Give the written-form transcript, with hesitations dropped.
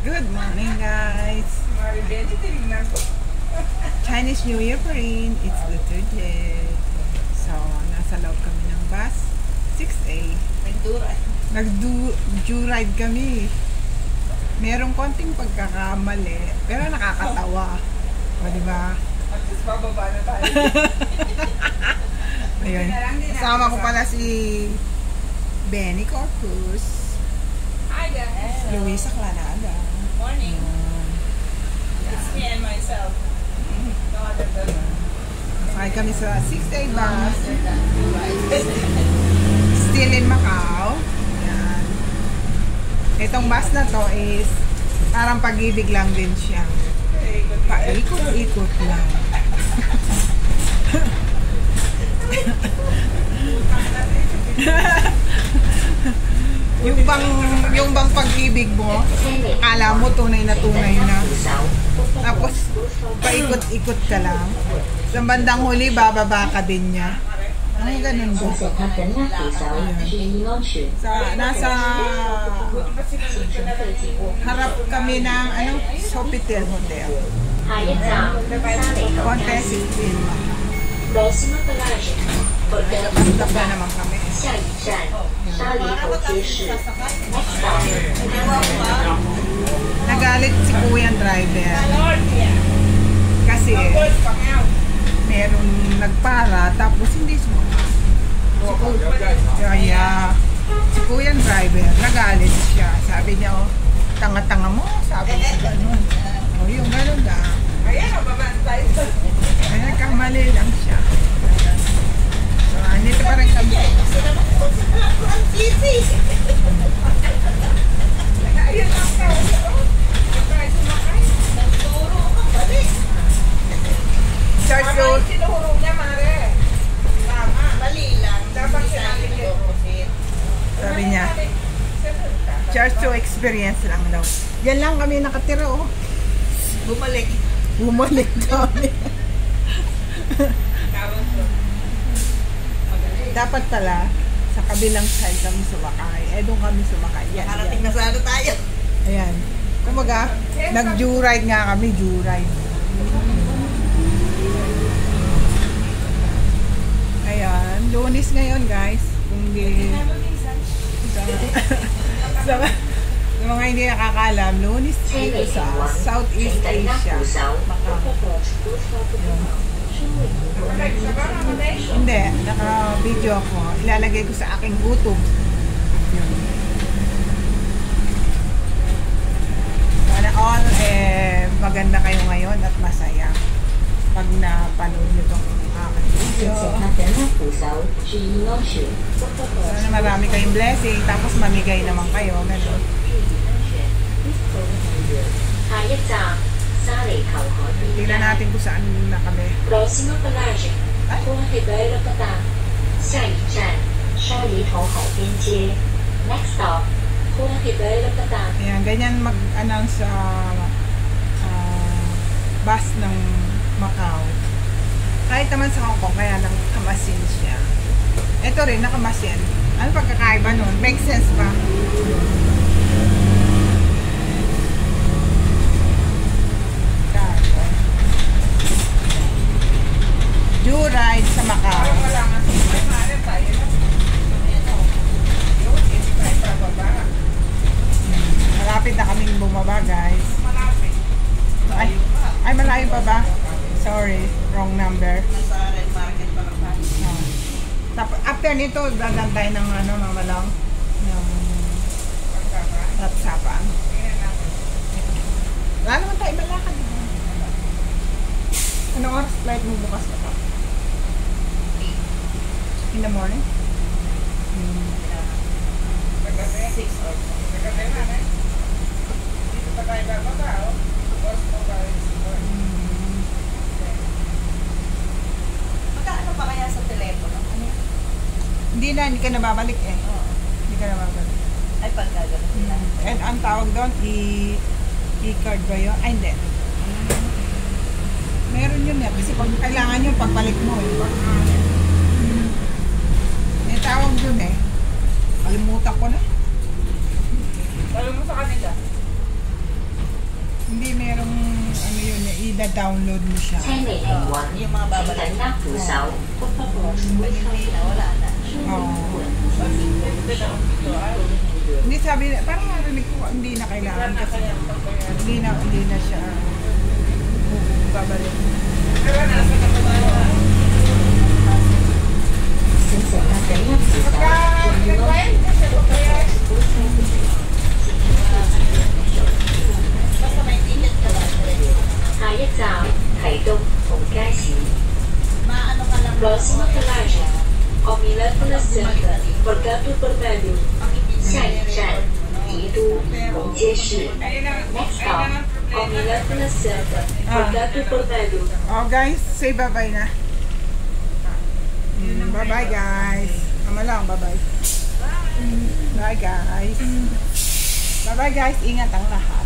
Good morning, guys. Chinese New Year pa rin. It's the third day. So, nasa loob kami ng bus. 6A. Nag-do-ride kami. Merong konting pagkakamali, pero nakakatawa. O, diba? At least bababa na tayo. Ayun. Kasama ko pala si Benny Corpus. Hi guys. Luisa Clanada. Morning. It's me and myself. No other girl. Sakay kami sa 6A bus. Still in Macau. Yan. Itong bus na to is parang Pag-ibig lang din siya. Paikot-ikot lang. yung bang Pag-ibig mo, akala mo tunay na. Tapos paikot-ikot ka lang. Sa bandang huli, bababa ka din niya. Ano ganun ba? Nasa harap kami ng Sofitel Hotel. Ponte 16. Stop na naman kami. Nagalit si Kuyang driver. Kasi merong nagpara tapos hindi sumunod. Si Kuyang driver, nagalit siya. Sabi niya, oh, tanga-tanga mo. Sabi niya gano'n. O, yung gano'n na. Ayan, mababantay. Ay, nagkamali lang siya. So, nito pa rin kami. Ayan lang ka. Bakit sumakay? Nagturo ka pala. Charge Tama yung sinuhurong niya, Mare. Tama. Mali lang. Dapat sinabi niya. Sabi niya, charge to experience lang daw. Yan lang kami nakatira, oh. Bumalik kami. Dapat pala, sa kabilang side kami sumakay. Doon kami sumakay. Yan, Narating na sana tayo. Ayan. Kumaga, nag-joyride nga kami, joyride. Ayan, Lunes ngayon, guys. Kung di... sa mga hindi nakakaalam, Lunes dito sa Southeast Asia. Hindi, naka-video ako. Ilalagay ko sa aking YouTube. Sana all maganda kayo ngayon at masaya pag napanood nyo itong aking video. Sana marami kayong blessing tapos mamigay naman kayo. Ganun. Tingnan natin kung saan na kami. Ayan, ganyan mag-announce sa bus ng Macau. Kahit naman sa Hong Kong, kaya lang nakamasin siya. Ito rin, nakamasin. Ano pagkakaiba nun? Make sense ba? Joyride sa Macau. Malapit na kaming bumaba, guys. Ay, malayo pa ba? Sorry, wrong number. Tapos after nito, dadantay ng mamalang ng Lapsapan. Wala naman tayo malakad. Anong oras flight mo bukas na pa? In the morning? 6 or 7. Dito pa tayo bababa, oh. Magkaano pa kaya sa telepono? Hindi ka na babalik eh. Hindi ka na babalik. Ay, pagkagalit na. And ang tawag doon, e-card ba yun? Ay, hindi. Meron yun eh. Kasi pag kailangan yun, pagbalik mo eh. May tawag doon eh. Kalimutan ko na. Sabi mo sa kanila? i-download mo siya. 車尾停運， Yung mga 請 babalik. 緊握扶手。 Wala na. Oo. Hindi sabi, parang narinig ko, hindi na kailangan kasi hindi na siya babalik. 請乘客緊握扶手。 Basta may ticket ka lang. 下一站啟東紅街市。 Maano ka lang. Próxima paragem, Omnilândia Center, Mercado Vermelho. 下一站，宜都红街市。Next stop, Omnilândia Center, Mercado Vermelho. Oh guys, say bye-bye na. Bye-bye guys. Ama lang, bye-bye. Bye guys. Bye-bye guys. Ingat ang lahat.